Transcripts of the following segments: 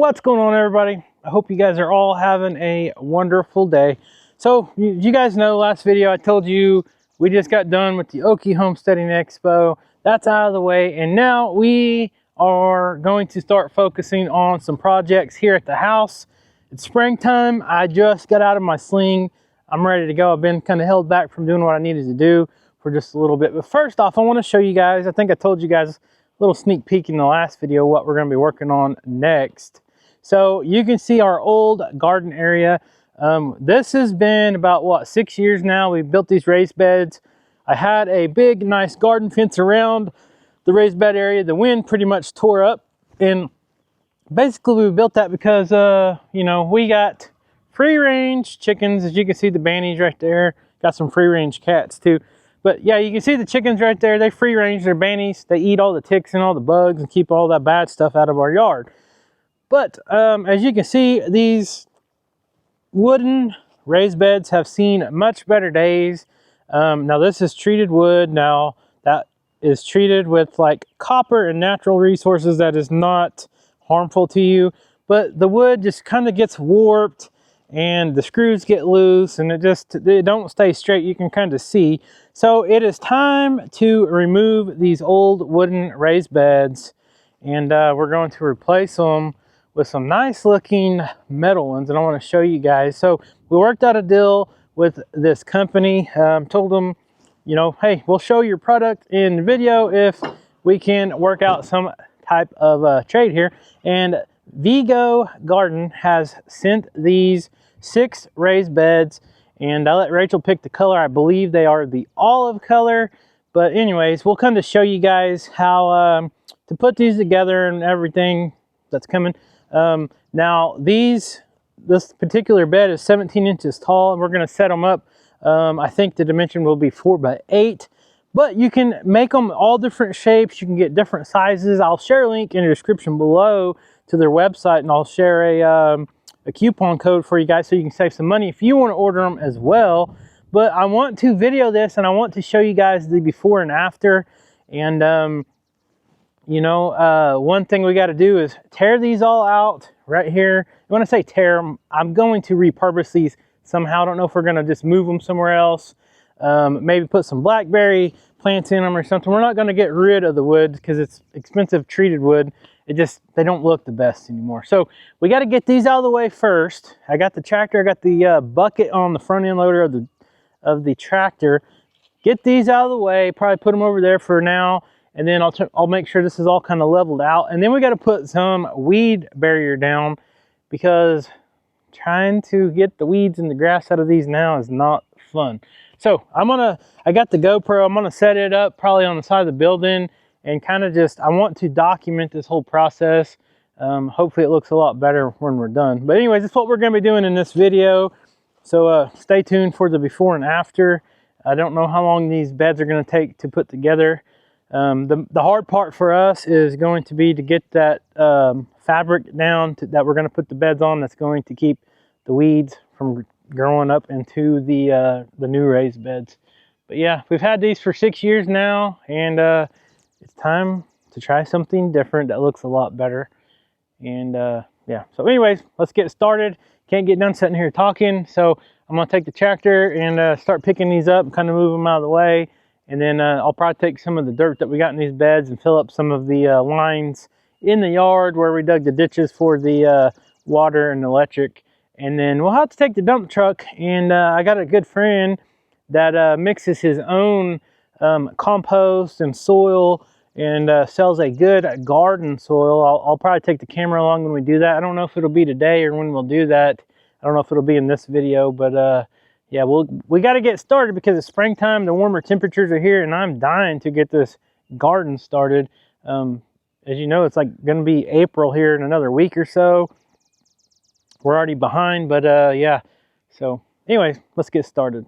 What's going on, everybody? I hope you guys are all having a wonderful day. So you guys know, last video I told you we just got done with the Okie Homesteading Expo. That's out of the way, and now we are going to start focusing on some projects here at the house. It's springtime. I just got out of my sling. I'm ready to go. I've been kind of held back from doing what I needed to do for just a little bit. But first off, I want to show you guys, I think I told you guys little sneak peek in the last video what we're going to be working on next. So you can see our old garden area. This has been about what, 6 years now. We built these raised beds. I had a big nice garden fence around the raised bed area. The wind pretty much tore up, and basically we built that because you know, we got free range chickens. As you can see, the bannies right there. Got some free range cats too. But yeah, you can see the chickens right there. They free range their bannies. They eat all the ticks and all the bugs and keep all that bad stuff out of our yard. But as you can see, these wooden raised beds have seen much better days. Now this is treated wood. Now that is treated with like copper and natural resources that is not harmful to you. But the wood just kind of gets warped, and the screws get loose, and they don't stay straight. You can kind of see. So it is time to remove these old wooden raised beds, and we're going to replace them with some nice looking metal ones, and I want to show you guys. So we worked out a deal with this company. Told them, you know, hey, we'll show your product in video if we can work out some type of trade here. And Vigo Garden has sent these 6 raised beds, and I let Rachel pick the color. I believe they are the olive color, but anyways, we'll kind of show you guys how to put these together and everything that's coming. Now this particular bed is 17 inches tall, and we're going to set them up. I think the dimension will be 4 by 8, but you can make them all different shapes. You can get different sizes. I'll share a link in the description below to their website, and I'll share a coupon code for you guys so you can save some money if you want to order them as well. But I want to video this, and I want to show you guys the before and after. And you know, one thing we got to do is tear these all out right here. When I say tear them, I'm going to repurpose these somehow. I don't know if we're going to just move them somewhere else. Maybe put some blackberry plants in them or something. We're not going to get rid of the wood because it's expensive treated wood. They don't look the best anymore. So we got to get these out of the way first. I got the tractor. I got the bucket on the front end loader of the tractor. Get these out of the way. Probably put them over there for now. And then I'll make sure this is all kind of leveled out. And then we got to put some weed barrier down, because trying to get the weeds and the grass out of these now is not fun. So I got the GoPro. I'm gonna set it up probably on the side of the building, and kind of I want to document this whole process. Hopefully it looks a lot better when we're done. But anyways, that's what we're gonna be doing in this video. So stay tuned for the before and after. I don't know how long these beds are gonna take to put together. The hard part for us is going to be to get that fabric down that we're going to put the beds on. That's going to keep the weeds from growing up into the new raised beds. But yeah, we've had these for 6 years now, and it's time to try something different that looks a lot better. And yeah, so anyways, let's get started. Can't get done sitting here talking, so I'm going to take the tractor and start picking these up and kind of move them out of the way. And then I'll probably take some of the dirt that we got in these beds and fill up some of the lines in the yard where we dug the ditches for the water and electric. And then we'll have to take the dump truck. And I got a good friend that mixes his own compost and soil, and sells a good garden soil. I'll probably take the camera along when we do that. I don't know if it'll be today or when we'll do that. I don't know if it'll be in this video, but yeah, we got to get started because it's springtime. The warmer temperatures are here, and I'm dying to get this garden started. As you know, it's like going to be April here in another week or so. We're already behind, but yeah. So anyways, let's get started.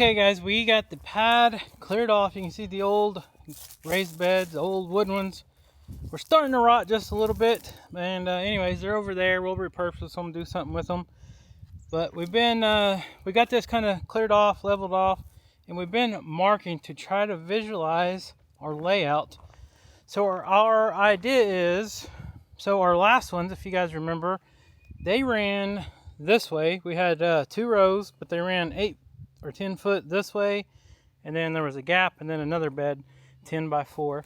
Okay guys, we got the pad cleared off. You can see the old raised beds, the old wooden ones. We're starting to rot just a little bit, and anyways, they're over there. We'll repurpose them, do something with them. But we've been, we got this kind of cleared off, leveled off, and we've been marking to try to visualize our layout. So our idea is, so our last ones, if you guys remember, they ran this way. We had 2 rows, but they ran 8 or 10 foot this way, and then there was a gap, and then another bed 10 by 4.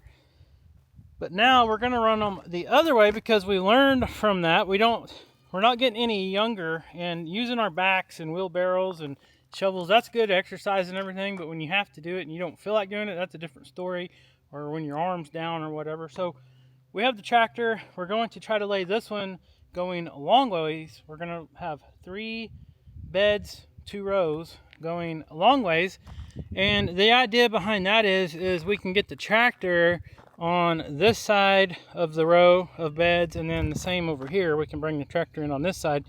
But now we're going to run them the other way because we learned from that. We're not getting any younger, and using our backs and wheelbarrows and shovels, that's good exercise and everything, but when you have to do it and you don't feel like doing it, that's a different story, or when your arm's down or whatever. So we have the tractor. We're going to try to lay this one going long ways. We're going to have 3 beds, 2 rows going a long ways, and the idea behind that is we can get the tractor on this side of the row of beds, and then the same over here. We can bring the tractor in on this side,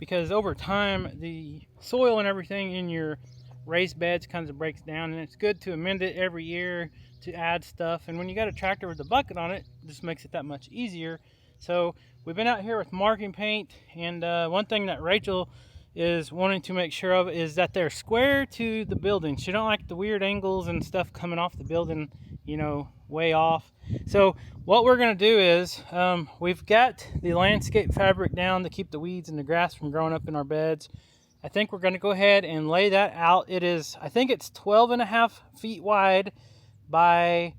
because over time the soil and everything in your raised beds kind of breaks down, and it's good to amend it every year to add stuff. And when you got a tractor with a bucket on it, it just makes it that much easier. So we've been out here with marking paint, and one thing that Rachel is wanting to make sure of is that they're square to the building. She don't like the weird angles and stuff coming off the building, you know, way off. So what we're going to do is we've got the landscape fabric down to keep the weeds and the grass from growing up in our beds. I think we're going to go ahead and lay that out. It is, I think it's 12.5 feet wide by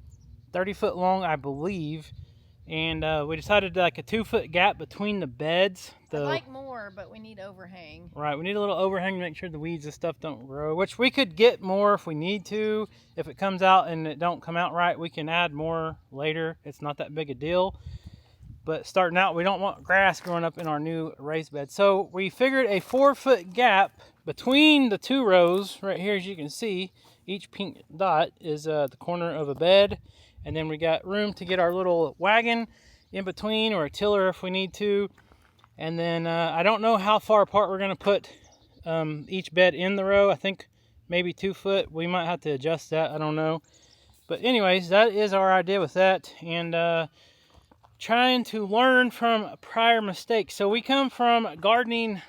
30 foot long, I believe. And we decided like a 2-foot gap between the beds. I'd like more, but we need overhang. Right, we need a little overhang to make sure the weeds and stuff don't grow, which we could get more if we need to. If it comes out and it don't come out right, we can add more later. It's not that big a deal. But starting out, we don't want grass growing up in our new raised bed. So we figured a 4-foot gap between the 2 rows right here. As you can see, each pink dot is the corner of a bed. And then we got room to get our little wagon in between, or a tiller if we need to. And then I don't know how far apart we're going to put each bed in the row. I think maybe 2 foot. We might have to adjust that. I don't know. But anyways, that is our idea with that. And trying to learn from prior mistakes. So we come from gardening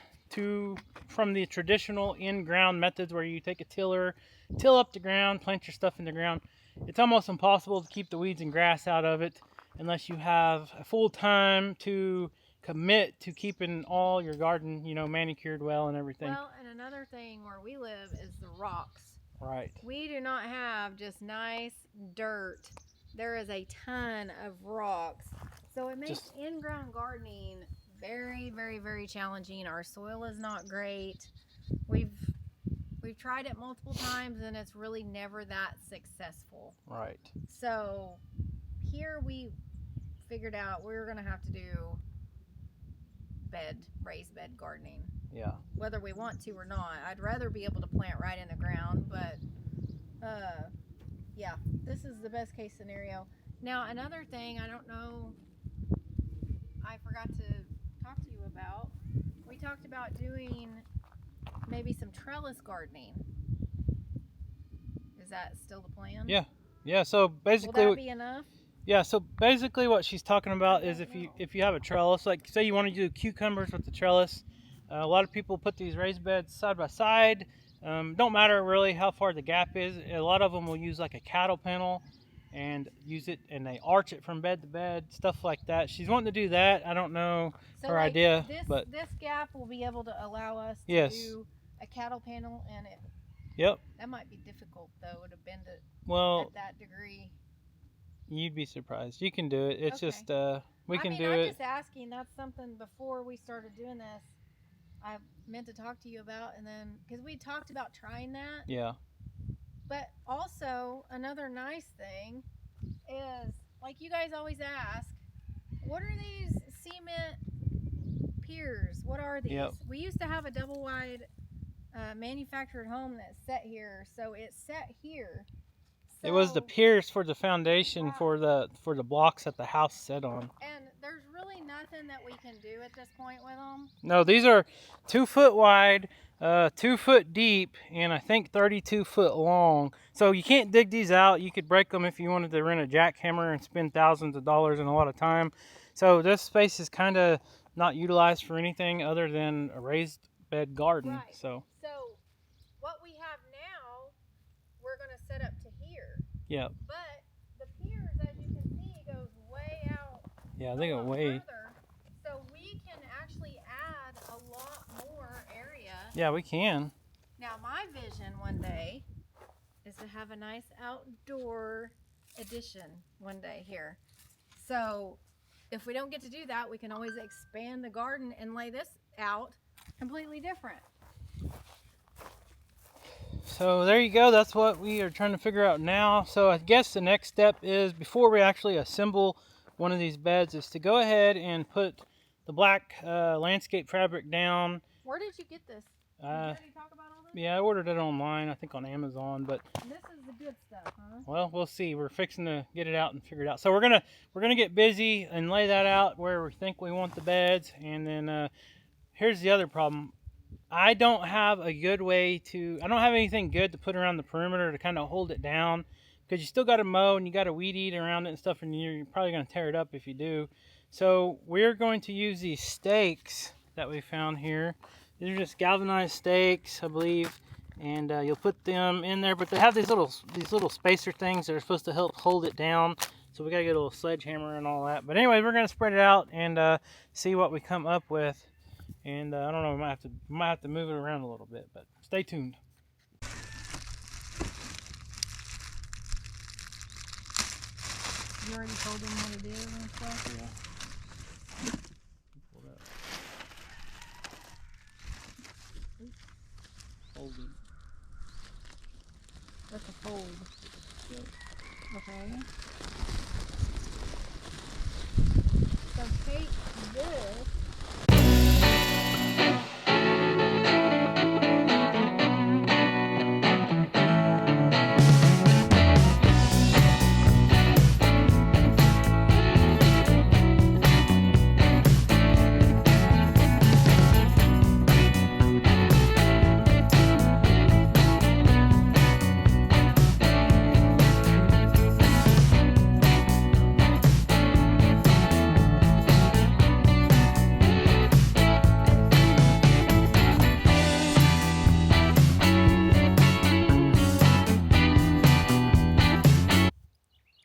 from the traditional in-ground methods where you take a tiller, till up the ground, plant your stuff in the ground. It's almost impossible to keep the weeds and grass out of it unless you have a full time to commit to keeping all your garden, you know, manicured well and everything. Well, and another thing where we live is the rocks. Right. We do not have just nice dirt. There is a ton of rocks. So it makes in-ground gardening very, very, very challenging. Our soil is not great. We've tried it multiple times, and it's really never that successful. Right. So here we figured out we're going to have to do raised bed gardening. Yeah. Whether we want to or not. I'd rather be able to plant right in the ground, but yeah, this is the best case scenario. Now, another thing I don't know, I forgot to talk to you about. We talked about doing maybe some trellis gardening. Is that still the plan? Yeah. Yeah, so basically, will that be enough? Yeah, so basically what she's talking about is if you have a trellis, like say you want to do cucumbers with the trellis. A lot of people put these raised beds side by side. Don't matter really how far the gap is. A lot of them will use like a cattle panel and use it, and they arch it from bed to bed, stuff like that. She's wanting to do that. I don't know her idea, but this gap will be able to allow us to do a cattle panel, and it. Yep. That might be difficult though to bend it at that degree. You'd be surprised. You can do it. It's just we can do I'm it. just asking. That's something before we started doing this, I meant to talk to you about, and then because we talked about trying that. Yeah. But also another nice thing is, like you guys always ask, what are these cement piers? What are these? Yep. We used to have a double wide manufactured home that set here, so it's set here. So, it was the piers for the foundation for the blocks that the house set on. And there's really nothing nothing that we can do at this point with them? No, these are 2 foot wide, 2 foot deep, and I think 32 foot long. So you can't dig these out. You could break them if you wanted to rent a jackhammer and spend thousands of dollars and a lot of time. So this space is kind of not utilized for anything other than a raised bed garden. Right. So what we have now, we're going to set up to here. yeah. But the piers, as you can see, goes way out. Yeah, they go way further. So we can actually add a lot more area. Yeah, we can. Now my vision one day is to have a nice outdoor addition one day here. So if we don't get to do that, we can always expand the garden and lay this out completely different. So there you go. That's what we are trying to figure out now. So I guess the next step is, before we actually assemble one of these beds, is to go ahead and put the black landscape fabric down. Where did you get this? Did you already talk about all this? Yeah, I ordered it online, I think on Amazon, but this is the good stuff, huh? well, we'll see. We're fixing to get it out and figure it out. So we're gonna get busy and lay that out where we think we want the beds. And then here's the other problem. I don't have a good way to, I don't have anything good to put around the perimeter to kind of hold it down, because you still got to mow and you got to weed eat around it and stuff, and you're probably going to tear it up if you do. So we're going to use these stakes that we found here. These are just galvanized stakes, I believe, and you'll put them in there, but they have these little spacer things that are supposed to help hold it down. So we got to get a little sledgehammer and all that. But anyway, we're going to spread it out and see what we come up with. And I don't know, we might have to move it around a little bit, but stay tuned. You already told them what it is and stuff? Yeah. Folded. That's a fold. Yep. Okay. So take this.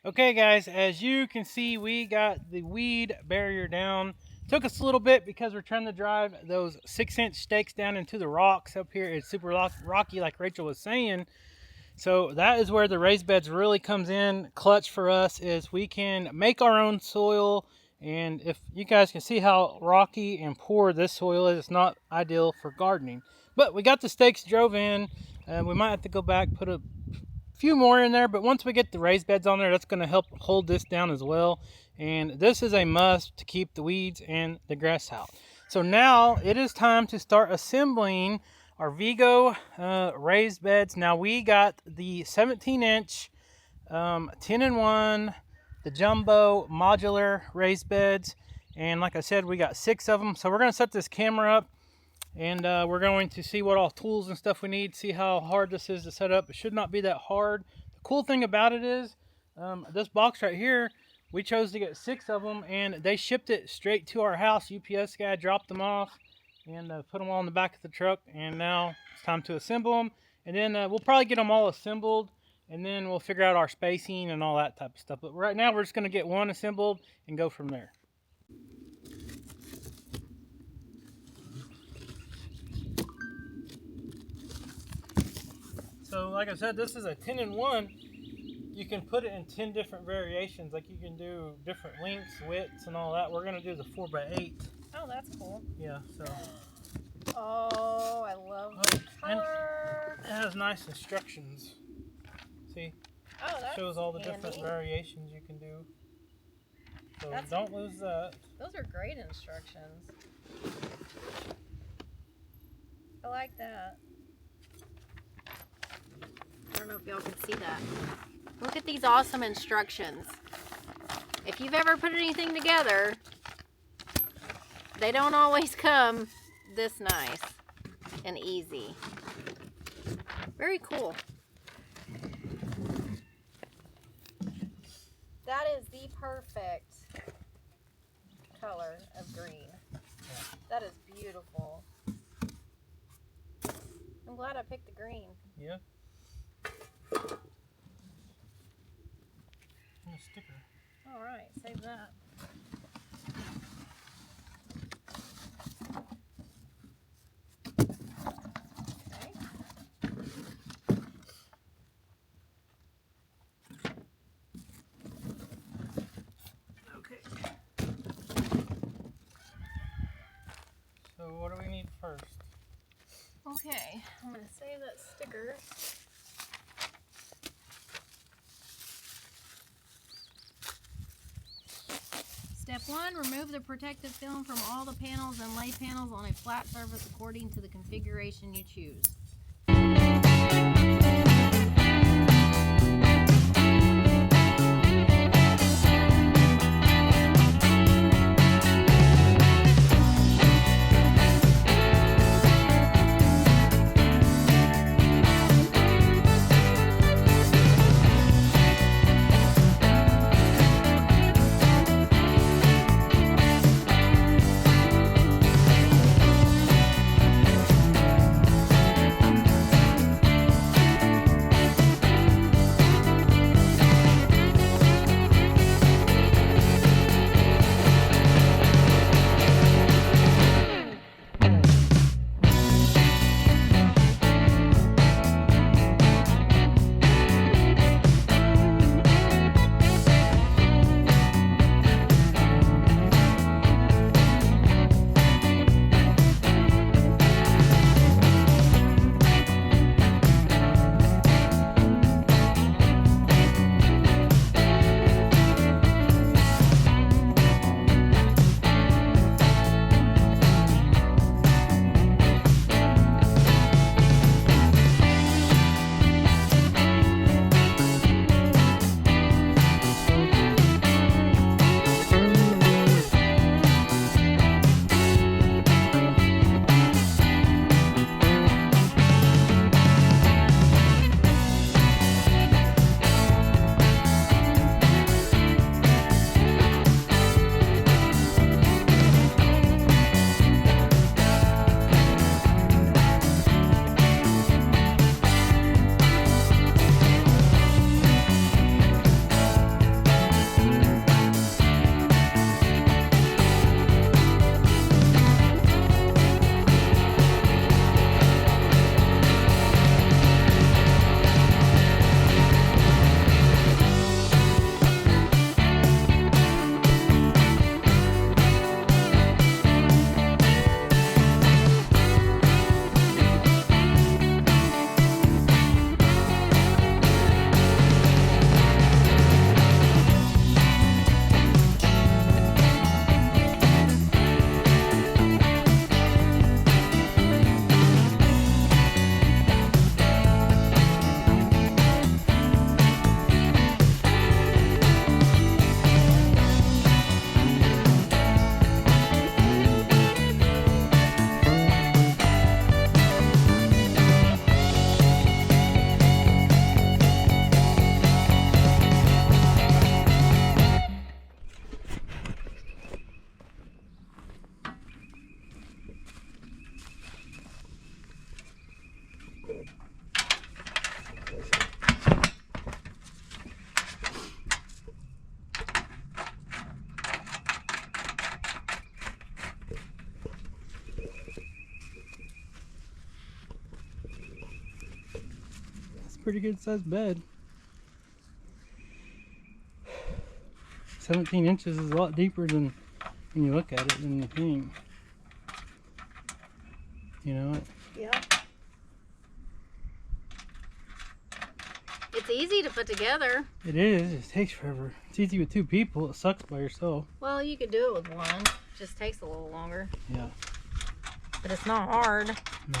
Okay guys, as you can see, we got the weed barrier down. Took us a little bit because we're trying to drive those 6-inch stakes down into the rocks up here. It's super rocky, like Rachel was saying. So that is where the raised beds really comes in clutch for us, is we can make our own soil. And if you guys can see how rocky and poor this soil is, it's not ideal for gardening. But we got the stakes drove in, and we might have to go back, put a few more in there, but once we get the raised beds on there, that's going to help hold this down as well. And this is a must to keep the weeds and the grass out. So now it is time to start assembling our Vigo raised beds. Now we got the 17-inch 10-in-1, the jumbo modular raised beds, and like I said, we got 6 of them. So we're going to set this camera up, and we're going to see what all tools and stuff we need, see how hard this is to set up. It should not be that hard. The cool thing about it is this box right here, we chose to get 6 of them, and they shipped it straight to our house. UPS guy dropped them off and put them all in the back of the truck, and now it's time to assemble them. And then we'll probably get them all assembled, and then we'll figure out our spacing and all that type of stuff. But right now we're just going to get one assembled and go from there. So like I said, this is a 10-in-1. You can put it in 10 different variations. Like you can do different lengths, widths, and all that. We're gonna do the 4x8. Oh, that's cool. Yeah, so. Oh, I love the color. It has nice instructions. See? Oh, that shows all the handy. different variations you can do. So don't lose that. Those are great instructions. I like that. I don't know if y'all can see that. Look at these awesome instructions. If you've ever put anything together, They don't always come this nice and easy. Very cool. That is the perfect color of green. That is beautiful. I'm glad I picked the green. Yeah. And a sticker. All right, save that. Okay. So what do we need first? Okay, I'm going to save that sticker. Step 1, remove the protective film from all the panels and lay panels on a flat surface according to the configuration you choose. Pretty good sized bed. 17 inches is a lot deeper than when you look at it than you think. You know? Yeah. It's easy to put together. It is. It takes forever. It's easy with two people. It sucks by yourself. Well, you could do it with one. It just takes a little longer. Yeah. But it's not hard. No.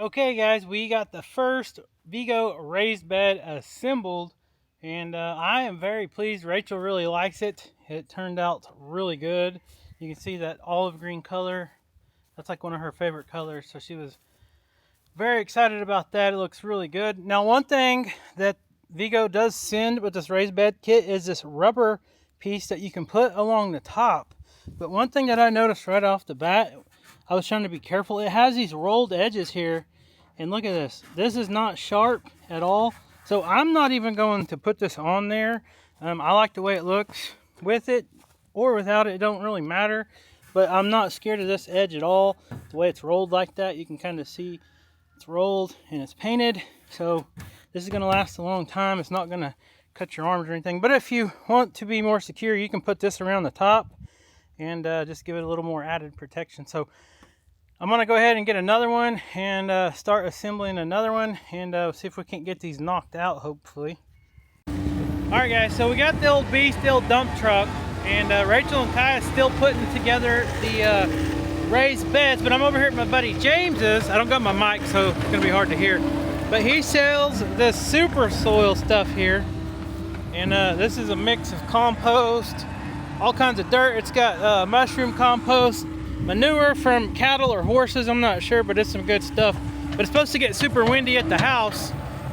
Okay guys, we got the first Vigo raised bed assembled, and I am very pleased. Rachel really likes it. It turned out really good. You can see that olive green color. That's like one of her favorite colors, so she was very excited about that. It looks really good. Now, one thing that Vigo does send with this raised bed kit is this rubber piece that you can put along the top. But one thing that I noticed right off the bat, I was trying to be careful. It has these rolled edges here. And look at this. This is not sharp at all. So I'm not even going to put this on there. I like the way it looks with it or without it. It don't really matter. But I'm not scared of this edge at all. The way it's rolled like that, you can kind of see it's rolled and it's painted. So this is going to last a long time. It's not going to cut your arms or anything. But if you want to be more secure, you can put this around the top and just give it a little more added protection. So I'm going to go ahead and get another one and start assembling another one and see if we can't get these knocked out, hopefully. Alright guys, so we got the old beast, the old dump truck, and Rachel and Kai is still putting together the raised beds, but I'm over here at my buddy James's. I don't got my mic, so it's going to be hard to hear. But he sells this super soil stuff here, and this is a mix of compost, all kinds of dirt. It's got mushroom compost, manure from cattle or horses, I'm not sure, but it's some good stuff. But it's supposed to get super windy at the house,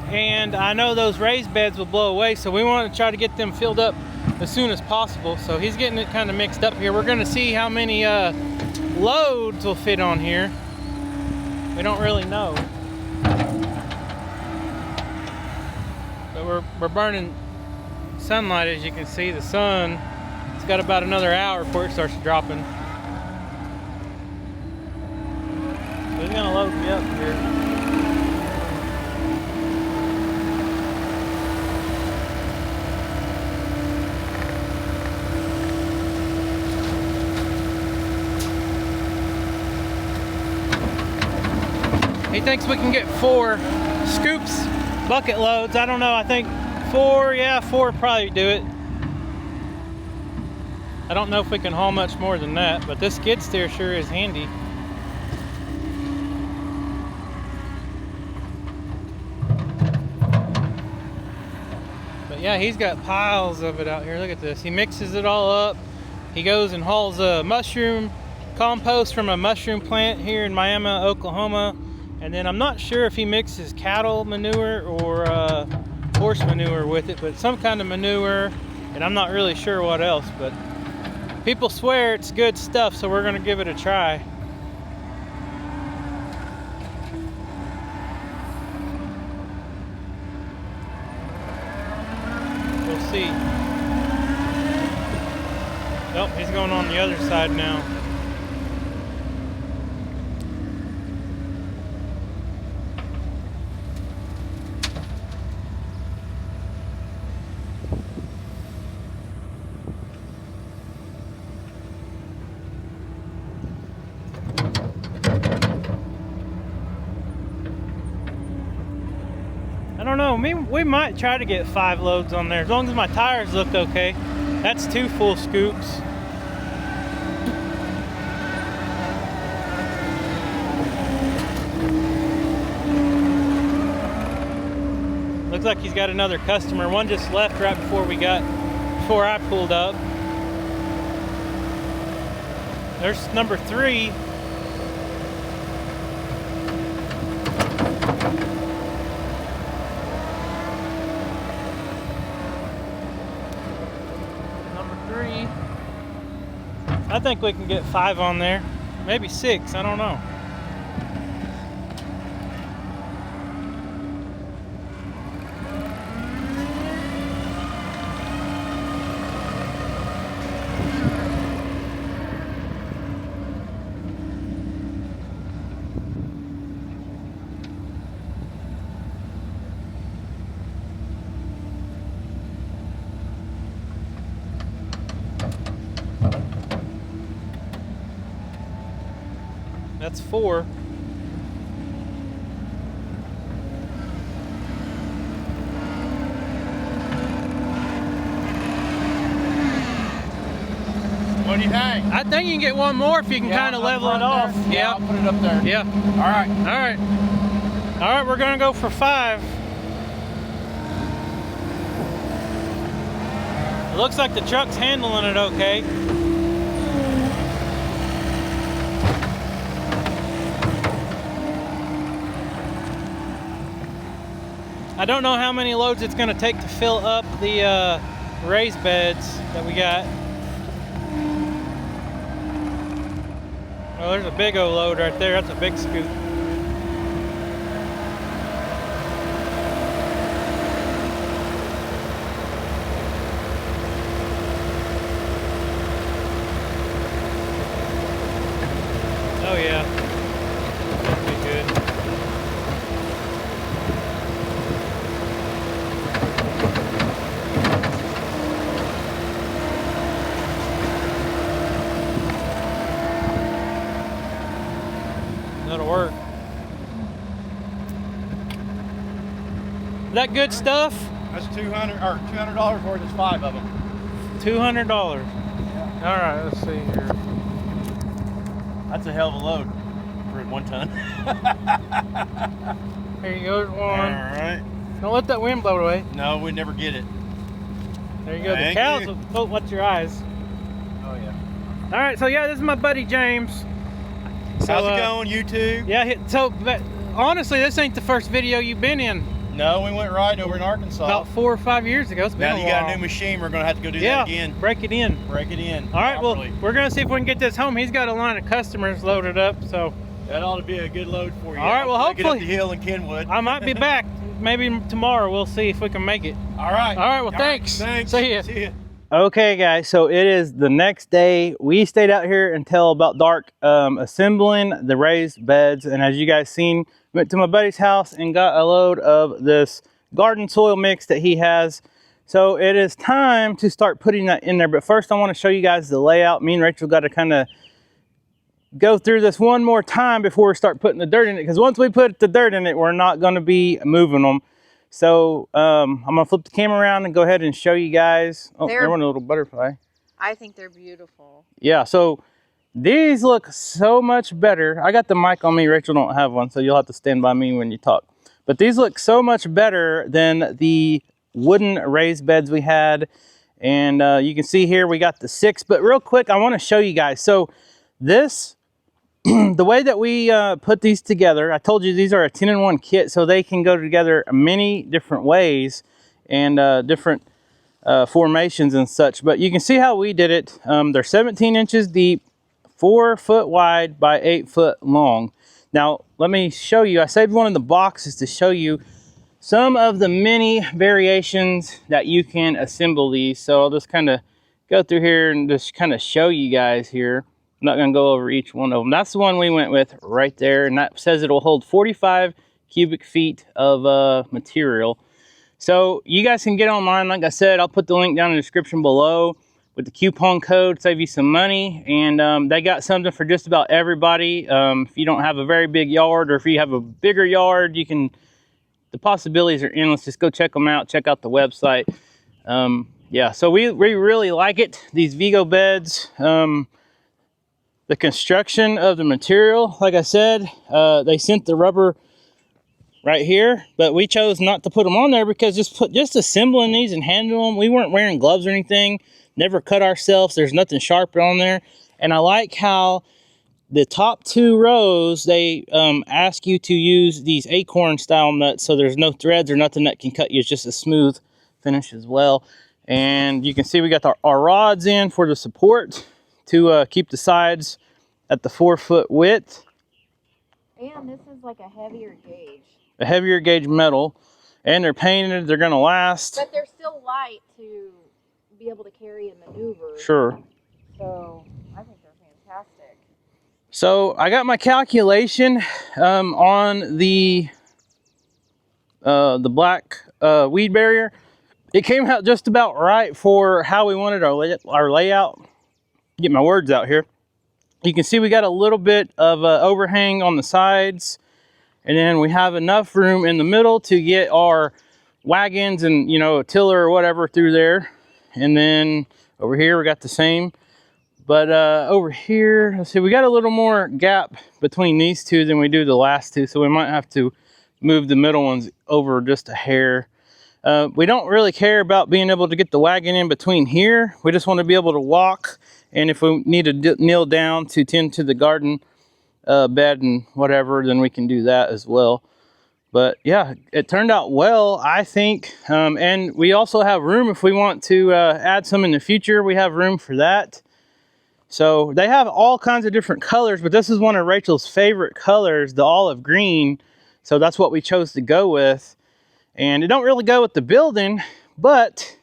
and I know those raised beds will blow away, so we want to try to get them filled up as soon as possible. So he's getting it kind of mixed up here. We're going to see how many loads will fit on here. We don't really know, but we're burning sunlight. As you can see, the sun, it's got about another hour before it starts dropping. He's gonna load me up here. He thinks we can get 4 scoops, bucket loads. I don't know, I think 4, yeah, 4 probably do it. I don't know if we can haul much more than that, but this skid steer sure is handy. Yeah, he's got piles of it out here. Look at this. He mixes it all up. He goes and hauls mushroom compost from a mushroom plant here in Miami, Oklahoma. And then I'm not sure if he mixes cattle manure or horse manure with it, but some kind of manure. And I'm not really sure what else, but people swear it's good stuff, so we're going to give it a try. See. Oh, he's going on the other side now. I don't know, we might try to get 5 loads on there, as long as my tires look okay. That's 2 full scoops. Looks like he's got another customer. One just left right before I pulled up. There's number 3. I think we can get 5 on there, maybe 6, I don't know. That's 4. What do you think? I think you can get one more if you can kind of level it off. Yeah, I'll put it up there. Yeah. All right. All right. All right, we're gonna go for 5. It looks like the truck's handling it okay. I don't know how many loads it's gonna take to fill up the raised beds that we got. Well, there's a big old load right there. That's a big scoop. Oh yeah, that'd be good. That'll work. Is that good stuff? That's $200 worth. It's 5 of them. $200. Yeah. All right, let's see here. That's a hell of a load for 1 ton. Here you go, one. All right. Don't let that wind blow it away. No, we never get it. There you go. Thank the cows you. will watch your eyes. Oh yeah. All right, so yeah, this is my buddy James. So, How's it going, YouTube? Yeah, but honestly, this ain't the first video you've been in. No, we went right over in Arkansas. About 4 or 5 years ago. It's been Now a you while. got a new machine, we're gonna have to go do Yeah, that again. break it in. Break it in. All right, properly. well, we're gonna see if we can get this home. He's got a line of customers loaded up, so. That ought to be a good load for you. All right, well, I'll take it hopefully. up the hill in Kenwood. I might be back. Maybe tomorrow. We'll see if we can make it. All right. All right, well, thanks. Thanks. See ya. See ya. Okay, guys, so it is the next day. We stayed out here until about dark assembling the raised beds, and as you guys seen, went to my buddy's house and got a load of this garden soil mix that he has. So it is time to start putting that in there, but first I want to show you guys the layout. Me and Rachel got to kind of go through this one more time before we start putting the dirt in it, because once we put the dirt in it, we're not going to be moving them. So I'm gonna flip the camera around and go ahead and show you guys. Oh, there went a little butterfly. I think they're beautiful. Yeah, so these look so much better. I got the mic on me. Rachel don't have one, so you'll have to stand by me when you talk. But these look so much better than the wooden raised beds we had. And you can see here we got the 6. But real quick, I want to show you guys. So this, the way that we put these together, I told you these are a 10-in-1 kit, so they can go together many different ways and different formations and such. But you can see how we did it. They're 17 inches deep, 4 foot wide by 8 foot long. Now let me show you. I saved one of the boxes to show you some of the many variations that you can assemble these. So I'll just kind of go through here and just kind of show you guys here. I'm not going to go over each one of them. That's the one we went with right there, and that says it will hold 45 cubic feet of material. So you guys can get online. Like I said, I'll put the link down in the description below with the coupon code, save you some money. And they got something for just about everybody. If you don't have a very big yard, or if you have a bigger yard, you can, the possibilities are endless. Just go check them out. Check out the website. Yeah, so we really like it. These Vigo beds. The construction of the material, like I said, they sent the rubber right here, but we chose not to put them on there because just assembling these and handling them, we weren't wearing gloves or anything, never cut ourselves, there's nothing sharp on there. And I like how the top 2 rows, they ask you to use these acorn style nuts, so there's no threads or nothing that can cut you. It's just a smooth finish as well. And you can see we got our rods in for the support to keep the sides at the 4 foot width. And this is like a heavier gauge. A heavier gauge metal. And they're painted, they're gonna last. But they're still light to be able to carry and maneuver. Sure. So I think they're fantastic. So I got my calculation on the black weed barrier. It came out just about right for how we wanted our layout. Get my words out here. You can see we got a little bit of overhang on the sides, and then we have enough room in the middle to get our wagons and, you know, a tiller or whatever through there. And then over here we got the same. But over here, let's see, we got a little more gap between these two than we do the last two, so we might have to move the middle ones over just a hair. We don't really care about being able to get the wagon in between here. We just want to be able to walk, and if we need to kneel down to tend to the garden bed and whatever, then we can do that as well. But yeah, it turned out well, I think. And we also have room if we want to add some in the future. We have room for that. So they have all kinds of different colors, but this is one of Rachel's favorite colors, the olive green. So that's what we chose to go with. And it don't really go with the building, but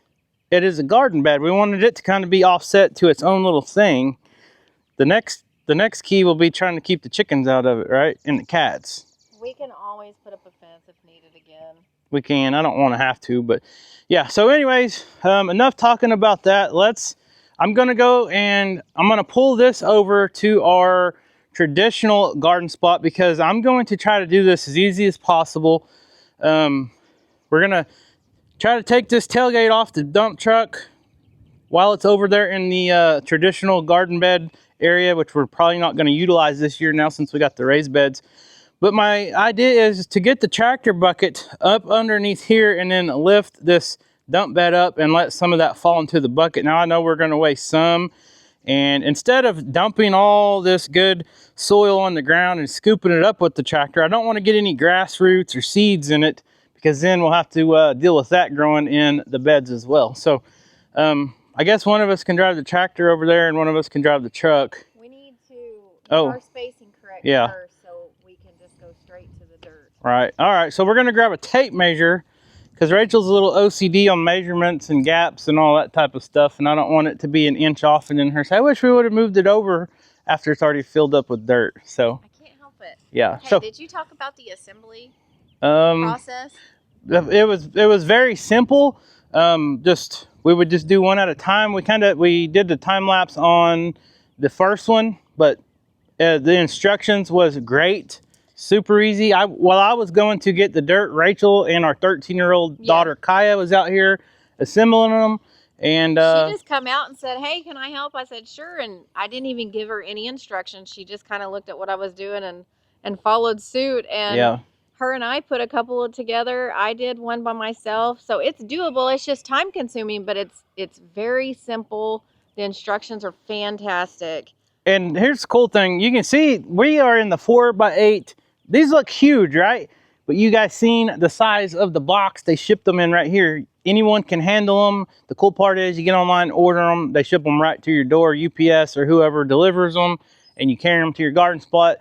it is a garden bed. We wanted it to kind of be offset to its own little thing. The next key will be trying to keep the chickens out of it, right? And the cats. We can always put up a fence if needed again. We can. I don't want to have to, but yeah. So anyways, enough talking about that. I'm going to go and I'm going to pull this over to our traditional garden spot because I'm going to try to do this as easy as possible. We're going to try to take this tailgate off the dump truck while it's over there in the traditional garden bed area, which we're probably not going to utilize this year now since we got the raised beds. But my idea is to get the tractor bucket up underneath here and then lift this dump bed up and let some of that fall into the bucket. Now I know we're going to waste some, and instead of dumping all this good soil on the ground and scooping it up with the tractor, I don't want to get any grass roots or seeds in it, because then we'll have to deal with that growing in the beds as well. So I guess one of us can drive the tractor over there and one of us can drive the truck. We need to get our spacing correct first, so we can just go straight to the dirt. Right. All right. So we're going to grab a tape measure because Rachel's a little OCD on measurements and gaps and all that type of stuff, and I don't want it to be an inch off and then her say, I wish we would have moved it over after it's already filled up with dirt. So I can't help it. Yeah. Hey, so did you talk about the assembly process? It was very simple. We would just do one at a time. We did the time lapse on the first one, but the instructions was great, super easy. While I was going to get the dirt, Rachel and our 13-year-old daughter Kaya was out here assembling them, and she just come out and said, hey, can I help? I said sure, and I didn't even give her any instructions. She just kind of looked at what I was doing and followed suit, and her and I put a couple together. I did one by myself, so it's doable. It's just time consuming, but it's very simple. The instructions are fantastic. And here's the cool thing. You can see we are in the 4x8. These look huge, right? But you guys seen the size of the box they shipped them in right here. Anyone can handle them. The cool part is you get online, order them. They ship them right to your door, UPS or whoever delivers them, and you carry them to your garden spot.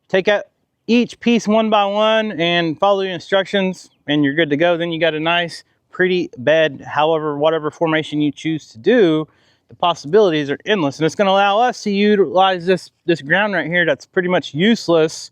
Take out each piece one by one and follow the instructions and you're good to go. Then you got a nice pretty bed, whatever formation you choose to do. The possibilities are endless, and it's going to allow us to utilize this ground right here that's pretty much useless,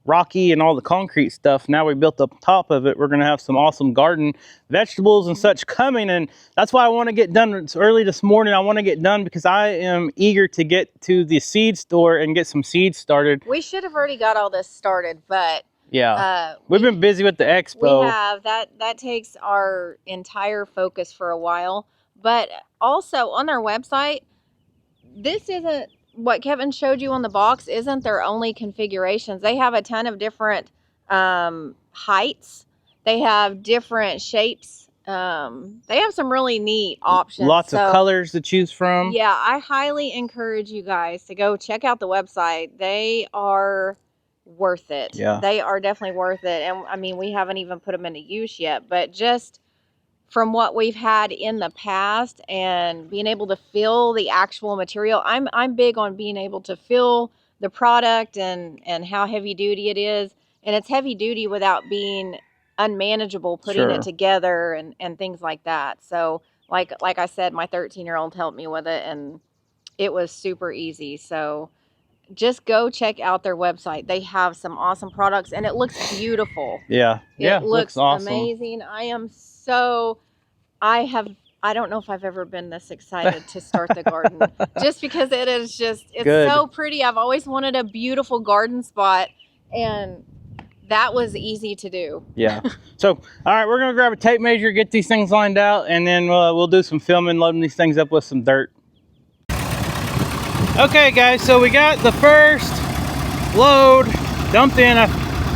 rocky and all the concrete stuff. Now we built up top of it, we're going to have some awesome garden vegetables and such coming, and that's why I want to get done. It's early this morning. I want to get done because I am eager to get to the seed store and get some seeds started. We should have already got all this started, but we've been busy with the expo. We have. That takes our entire focus for a while. But also on their website, this isn't what Kevin showed you on the box, isn't their only configurations. They have a ton of different heights. They have different shapes. They have some really neat options. Lots of colors to choose from. Yeah, I highly encourage you guys to go check out the website. They are worth it. Yeah. They are definitely worth it. And I mean, we haven't even put them into use yet, but just from what we've had in the past and being able to feel the actual material. I'm big on being able to feel the product and how heavy duty it is. And it's heavy duty without being unmanageable putting it together and things like that. So like I said, my 13-year-old helped me with it and it was super easy. So just go check out their website. They have some awesome products and it looks beautiful. Yeah. It looks awesome. Amazing. I don't know if I've ever been this excited to start the garden just because it's good. So pretty. I've always wanted a beautiful garden spot and that was easy to do. Yeah. So, all right, we're going to grab a tape measure, get these things lined out, and then we'll do some filming, loading these things up with some dirt. Okay, guys, so we got the first load dumped in.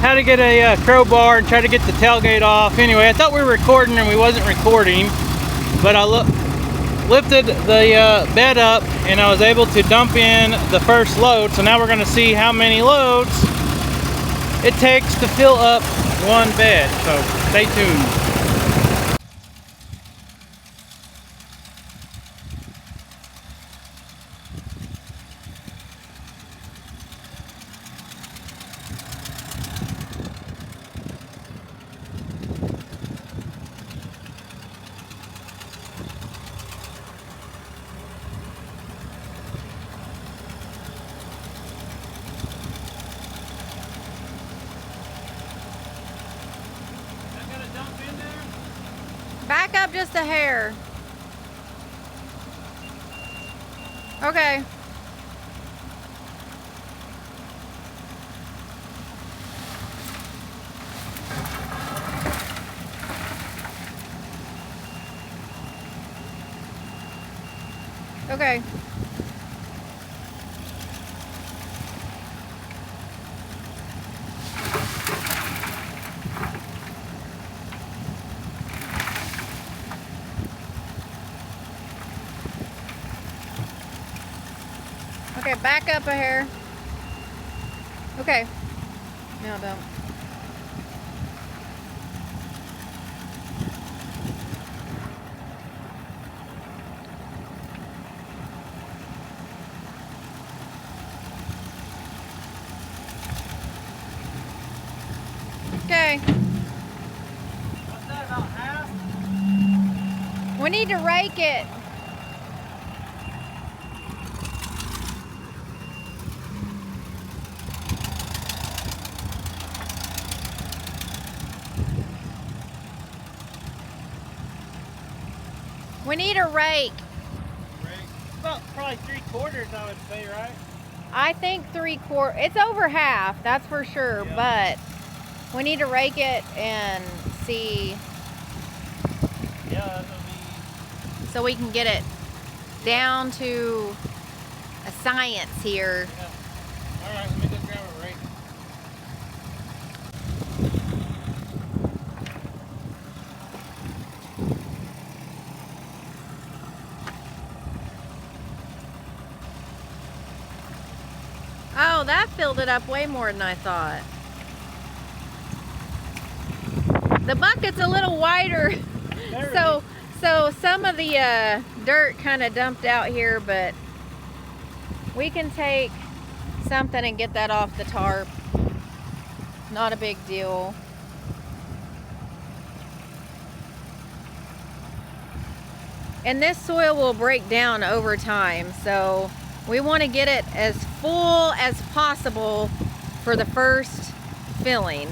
had to get a crowbar and try to get the tailgate off. Anyway, I thought we were recording and we wasn't recording, but I lifted the bed up and I was able to dump in the first load. So now we're going to see how many loads it takes to fill up one bed. So stay tuned. Back up just a hair. Okay. Okay. Okay, back up a hair. Okay. Now don't. Okay. What's that, about half? We need to rake it. We need a rake. About probably 3/4, I would say, right? I think 3/4. It's over half, that's for sure, Yeah. but we need to rake it and see Yeah, that'll be. so we can get it down to a science here. Yeah. All right, let me go grab a rake. Oh, that filled it up way more than I thought. The bucket's a little wider, so some of the dirt kind of dumped out here, but we can take something and get that off the tarp. Not a big deal. And this soil will break down over time, so we want to get it as full as possible for the first filling.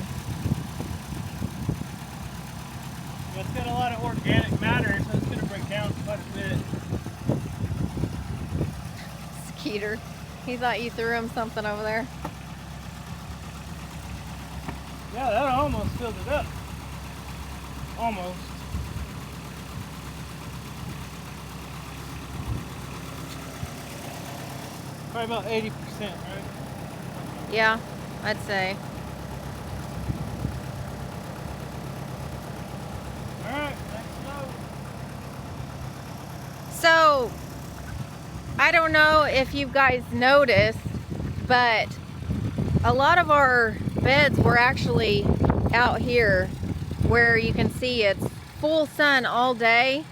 Well, it's got a lot of organic matter, so it's going to break down quite a bit. Skeeter, he thought you threw him something over there. Yeah, that almost filled it up. Almost. Probably about 80%, right? Yeah, I'd say. Alright, next load. So, I don't know if you guys noticed, but a lot of our beds were actually out here where you can see it's full sun all day.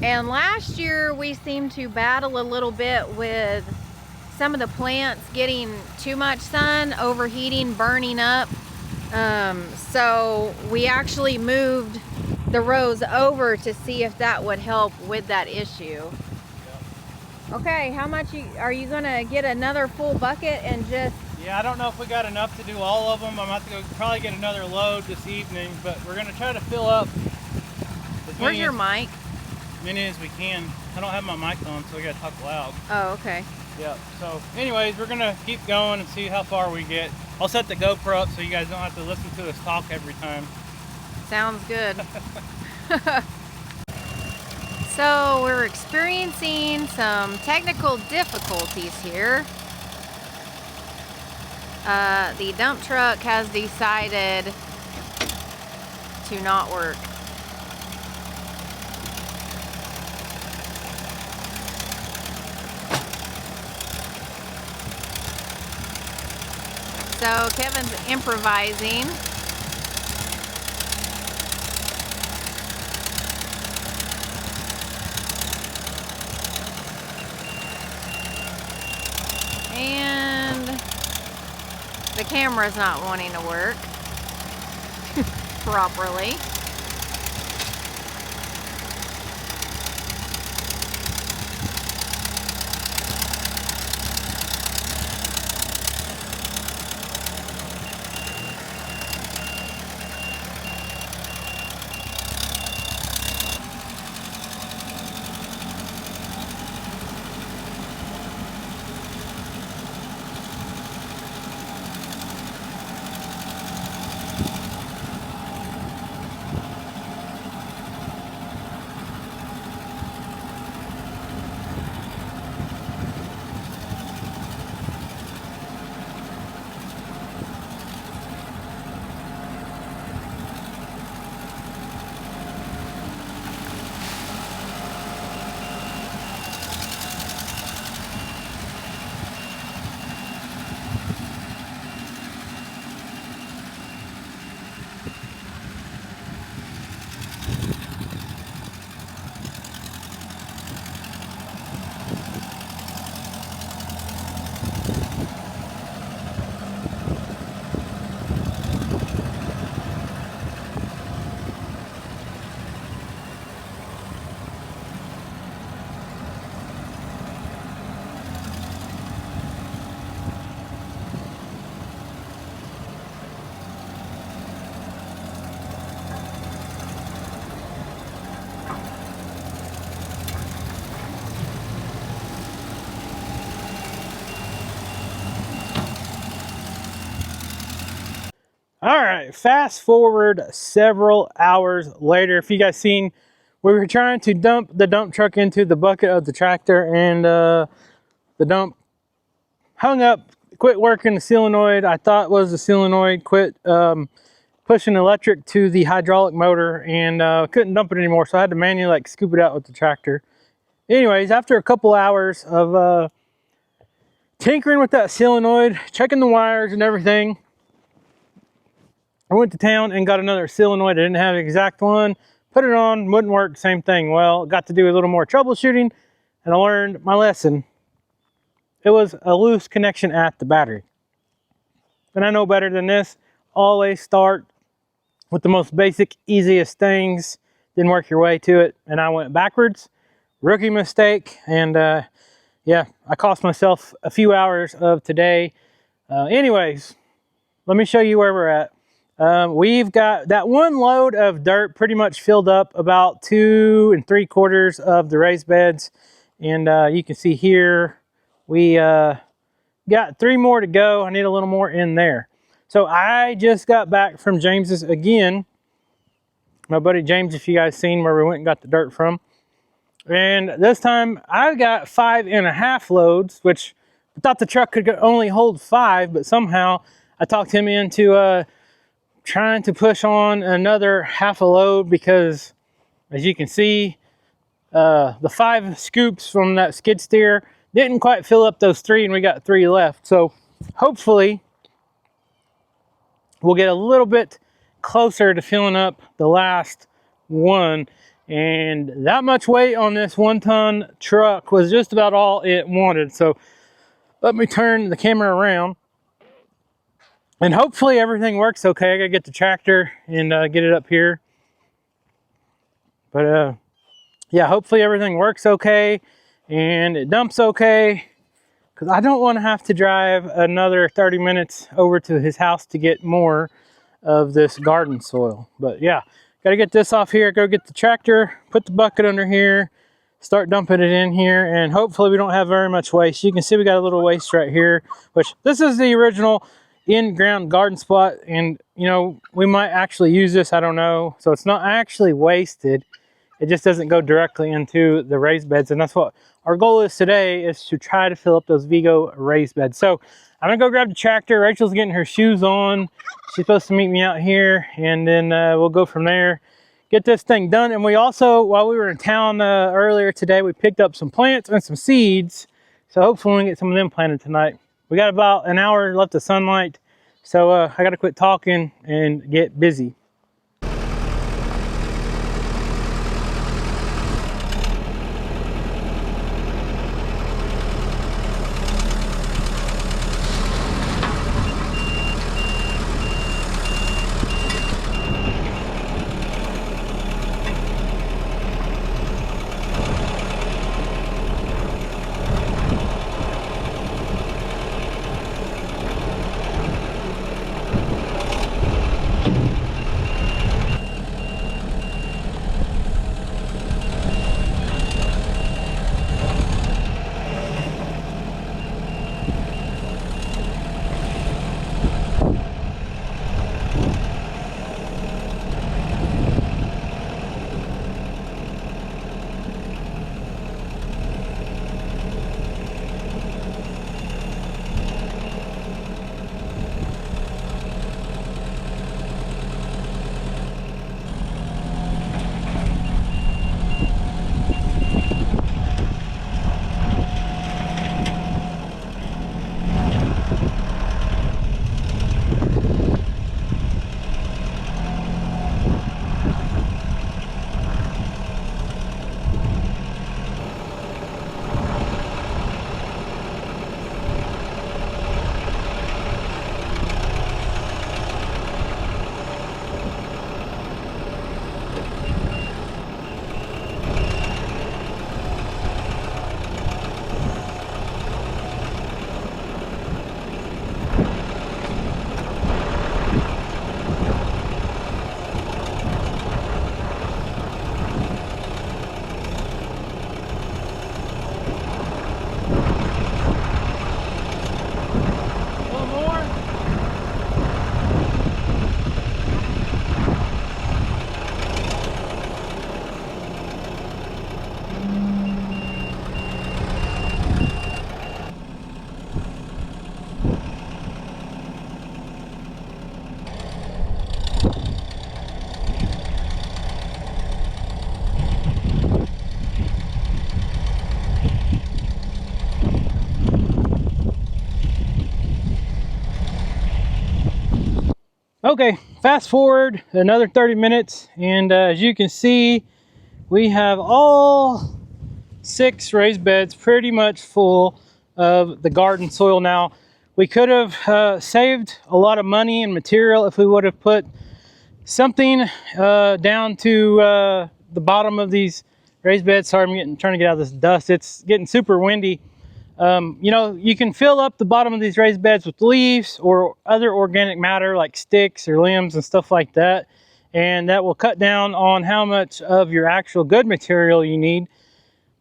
And last year we seemed to battle a little bit with some of the plants getting too much sun, overheating, burning up. So we actually moved the rows over to see if that would help with that issue. Okay, how much are you gonna get another full bucket and just... Yeah, I don't know if we got enough to do all of them. I'm going to have to go probably get another load this evening, but we're going to try to fill up as Where's your mic? many as we can. I don't have my mic on, so we got to talk loud. Oh, okay. Yeah, so anyways, we're going to keep going and see how far we get. I'll set the GoPro up so you guys don't have to listen to us talk every time. Sounds good. So we're experiencing some technical difficulties here. The dump truck has decided to not work. So Kevin's improvising. And the camera's not wanting to work properly. All right, fast forward several hours later. If you guys seen, we were trying to dump the dump truck into the bucket of the tractor, and the dump hung up, quit working the solenoid. I thought it was the solenoid, quit pushing electric to the hydraulic motor, and couldn't dump it anymore, so I had to manually like scoop it out with the tractor. Anyways, after a couple hours of tinkering with that solenoid, checking the wires and everything, I went to town and got another solenoid. I didn't have the exact one. Put it on, wouldn't work, same thing. Well, got to do a little more troubleshooting, and I learned my lesson. It was a loose connection at the battery. And I know better than this. Always start with the most basic, easiest things. Didn't work your way to it, and I went backwards. Rookie mistake, and yeah, I cost myself a few hours of today. Anyways, let me show you where we're at. We've got that one load of dirt pretty much filled up about 2 3/4 of the raised beds. And you can see here, we got 3 more to go. I need a little more in there. So I just got back from James's again. My buddy James, if you guys seen where we went and got the dirt from. And this time I've got 5.5 loads, which I thought the truck could only hold 5, but somehow I talked him into trying to push on another half a load, because as you can see, the 5 scoops from that skid steer didn't quite fill up those 3, and we got 3 left. So hopefully we'll get a little bit closer to filling up the last one. And that much weight on this 1-ton truck was just about all it wanted. So let me turn the camera around, and hopefully everything works okay. I gotta get the tractor and get it up here. But yeah, hopefully everything works okay and it dumps okay, because I don't want to have to drive another 30 minutes over to his house to get more of this garden soil. But yeah, gotta get this off here, go get the tractor, put the bucket under here, start dumping it in here, and hopefully we don't have very much waste. You can see we got a little waste right here, which this is the original in-ground garden spot, and you know, we might actually use this, I don't know. So it's not actually wasted. it just doesn't go directly into the raised beds. And that's what our goal is today, is to try to fill up those Vigo raised beds. So I'm gonna go grab the tractor. Rachel's getting her shoes on. She's supposed to meet me out here, and then we'll go from there, get this thing done. And we also, while we were in town earlier today, we picked up some plants and some seeds. So hopefully we can get some of them planted tonight. We got about an hour left of sunlight. So I gotta quit talking and get busy. Okay, fast forward another 30 minutes, and as you can see, we have all 6 raised beds pretty much full of the garden soil. Now, we could have saved a lot of money and material if we would have put something down to the bottom of these raised beds. Sorry, I'm trying to get out of this dust. It's getting super windy. You know, you can fill up the bottom of these raised beds with leaves or other organic matter like sticks or limbs and stuff like that, and that will cut down on how much of your actual good material you need.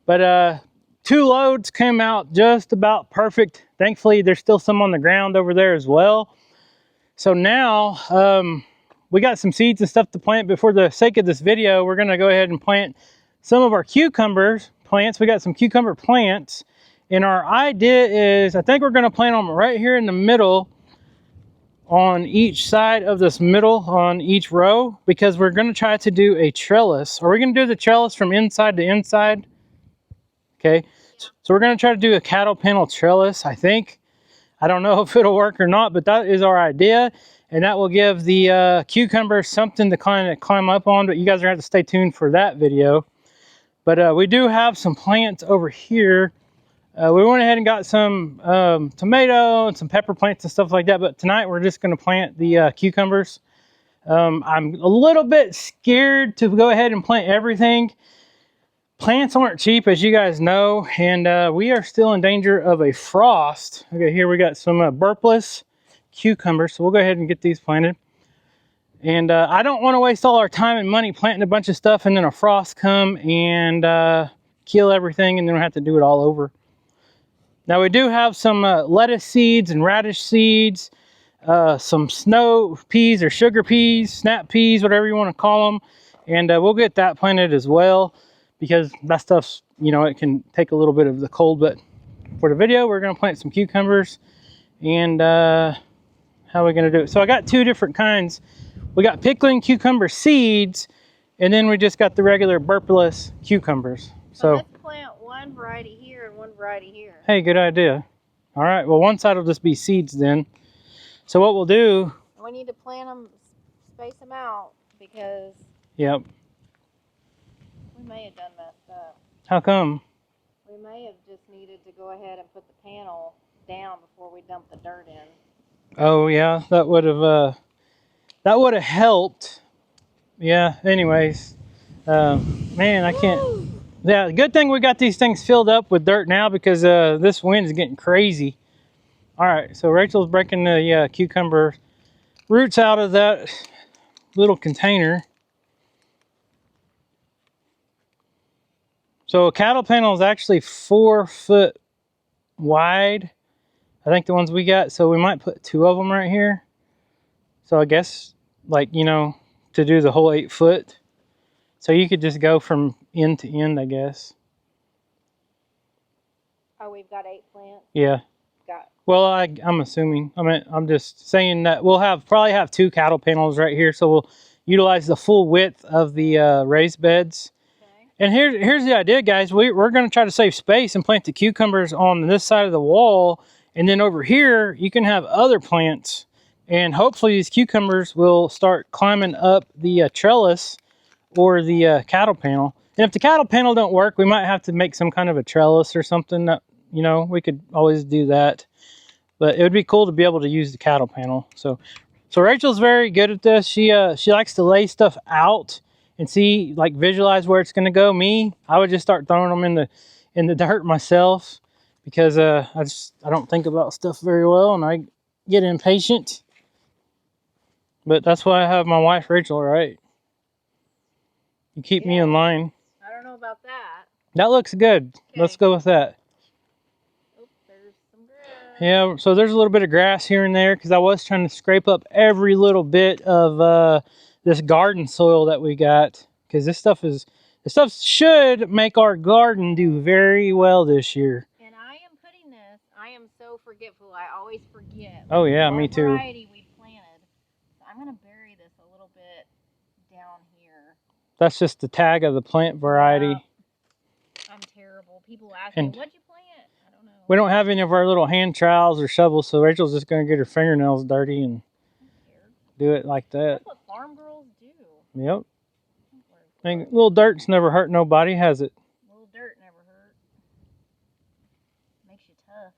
But 2 loads came out just about perfect. Thankfully, there's still some on the ground over there as well. So now we got some seeds and stuff to plant, but for the sake of this video, we're gonna go ahead and plant some of our cucumber plants. We got some cucumber plants. And our idea is, I think we're going to plant them right here in the middle on each side of this middle, on each row, because we're going to try to do a trellis. Are we going to do the trellis from inside to inside? Okay, so we're going to try to do a cattle panel trellis, I think. I don't know if it'll work or not, but that is our idea. And that will give the cucumbers something to kind of climb up on, but you guys are going to have to stay tuned for that video. But we do have some plants over here. We went ahead and got some tomato and some pepper plants and stuff like that, but tonight we're just going to plant the cucumbers. I'm a little bit scared to go ahead and plant everything. Plants aren't cheap, as you guys know, and we are still in danger of a frost. Okay, here we got some burpless cucumbers, so we'll go ahead and get these planted. And I don't want to waste all our time and money planting a bunch of stuff and then a frost come and kill everything, and then we'll have to do it all over. Now we do have some lettuce seeds and radish seeds, some snow peas or sugar peas, snap peas, whatever you want to call them. And we'll get that planted as well, because that stuff's, you know, it can take a little bit of the cold. But for the video, we're going to plant some cucumbers. And how are we going to do it? So I got two different kinds. We got pickling cucumber seeds, and then we just got the regular burpless cucumbers. So let's plant one variety here and one variety here. Hey, good idea. All right, well, one side will just be seeds then. So what we'll do... We need to plant them, space them out, because... Yep. We may have done messed up. How come? We may have just needed to go ahead and put the panel down before we dump the dirt in. Oh yeah, that would have helped. Yeah. Anyways, man, I can't. Woo! Yeah, good thing we got these things filled up with dirt now, because this wind is getting crazy. All right, so Rachel's breaking the cucumber roots out of that little container. So a cattle panel is actually 4 foot wide. I think the ones we got, so we might put 2 of them right here. So I guess, like, you know, to do the whole 8 foot. So you could just go from end to end, I guess. Oh, we've got 8 plants? Yeah. Got. Well, I'm assuming. I mean, I'm just saying that we'll probably have 2 cattle panels right here, so we'll utilize the full width of the raised beds. And here's the idea, guys. We're going to try to save space and plant the cucumbers on this side of the wall. And then over here, you can have other plants. And hopefully these cucumbers will start climbing up the trellis or the cattle panel. And if the cattle panel don't work, we might have to make some kind of a trellis or something. That, you know, we could always do that. But it would be cool to be able to use the cattle panel. So Rachel's very good at this. She likes to lay stuff out and see, like, visualize where it's going to go. Me, I would just start throwing them in the dirt myself, because I don't think about stuff very well, and I get impatient. But that's why I have my wife Rachel, right? You keep me in line. I don't know about that. That looks good. Okay. Let's go with that. Oops, there's some grass. Yeah, so there's a little bit of grass here and there, because I was trying to scrape up every little bit of this garden soil that we got, because this stuff should make our garden do very well this year. And I am so forgetful. I always forget. Oh yeah, me too. Variety we planted. So I'm gonna bury this a little bit down here. That's just the tag of the plant variety. I'm terrible. People ask me, what'd you plant? I don't know. We don't have any of our little hand trowels or shovels, so Rachel's just gonna get her fingernails dirty and do it like that. That's what farm girls do. Yep. And little dirt's never hurt nobody, has it? Little dirt never hurt. Makes you tough.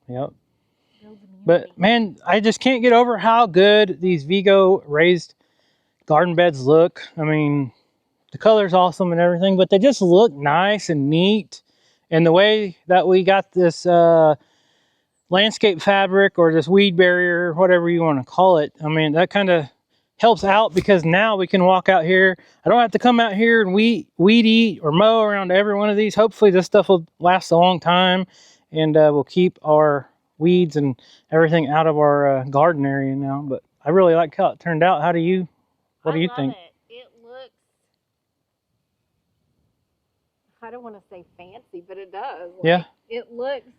Yep. But man, I just can't get over how good these Vigo raised garden beds look. I mean, the color's awesome and everything, but they just look nice and neat. And the way that we got this landscape fabric, or this weed barrier, whatever you want to call it, I mean, that kind of helps out, because now we can walk out here. I don't have to come out here and weed eat or mow around every one of these. Hopefully this stuff will last a long time, and we'll keep our weeds and everything out of our garden area now. But I really like how it turned out. What do you think? It looks, I don't want to say fancy, but it does. Like, yeah. It looks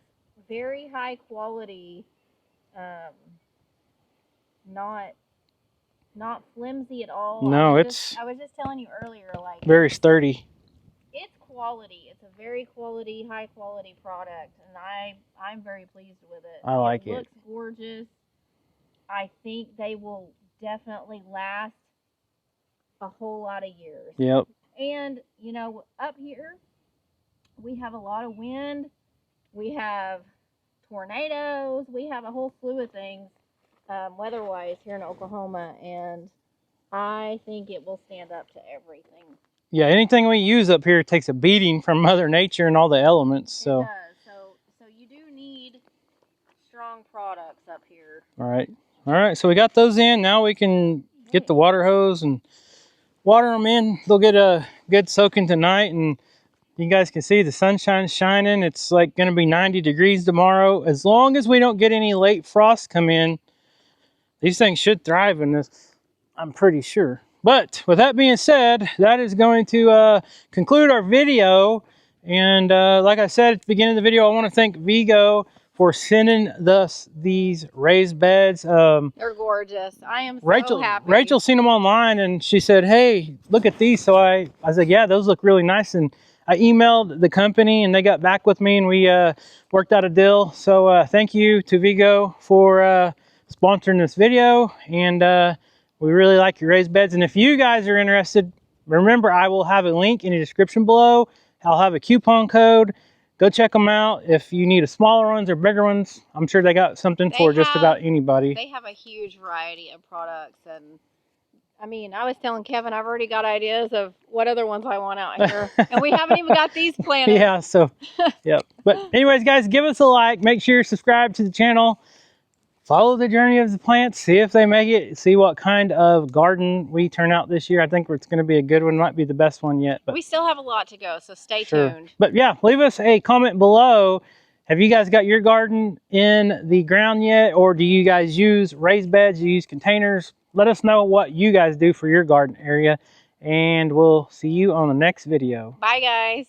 very high quality, not flimsy at all. No, I was just telling you earlier, like, very sturdy. It's quality. It's a very quality, high quality product, and I'm very pleased with it. I like it. It looks gorgeous. I think they will definitely last a whole lot of years. Yep. And, you know, up here, we have a lot of wind. We have tornadoes. We have a whole slew of things weather-wise here in Oklahoma, and I think it will stand up to everything. Yeah, anything we use up here takes a beating from Mother Nature and all the elements. So. It does. So you do need strong products up here. All right. So we got those in. Now we can get the water hose and water them in. They'll get a good soaking tonight, and you guys can see the sunshine's shining. It's like going to be 90 degrees tomorrow. As long as we don't get any late frost come in, these things should thrive in this, I'm pretty sure. But with that being said, that is going to conclude our video. And like I said at the beginning of the video, I want to thank Vigo for sending us these raised beds. They're gorgeous. I am so happy. Rachel seen them online and she said, hey, look at these. So I was like, yeah, those look really nice. And I emailed the company and they got back with me and we worked out a deal. So thank you to Vigo for sponsoring this video. And we really like your raised beds. And if you guys are interested, remember, I will have a link in the description below. I'll have a coupon code. Go check them out. If you need a smaller ones or bigger ones, I'm sure they got something for just about anybody. They have a huge variety of products. And I mean, I was telling Kevin, I've already got ideas of what other ones I want out here. And we haven't even got these planted. Yeah, so, yep. But anyways, guys, give us a like. Make sure you're subscribed to the channel. Follow the journey of the plants. See if they make it. See what kind of garden we turn out this year. I think it's going to be a good one. Might be the best one yet. But we still have a lot to go, so stay tuned. But yeah, leave us a comment below. Have you guys got your garden in the ground yet? Or do you guys use raised beds? Do you use containers? Let us know what you guys do for your garden area. And we'll see you on the next video. Bye, guys.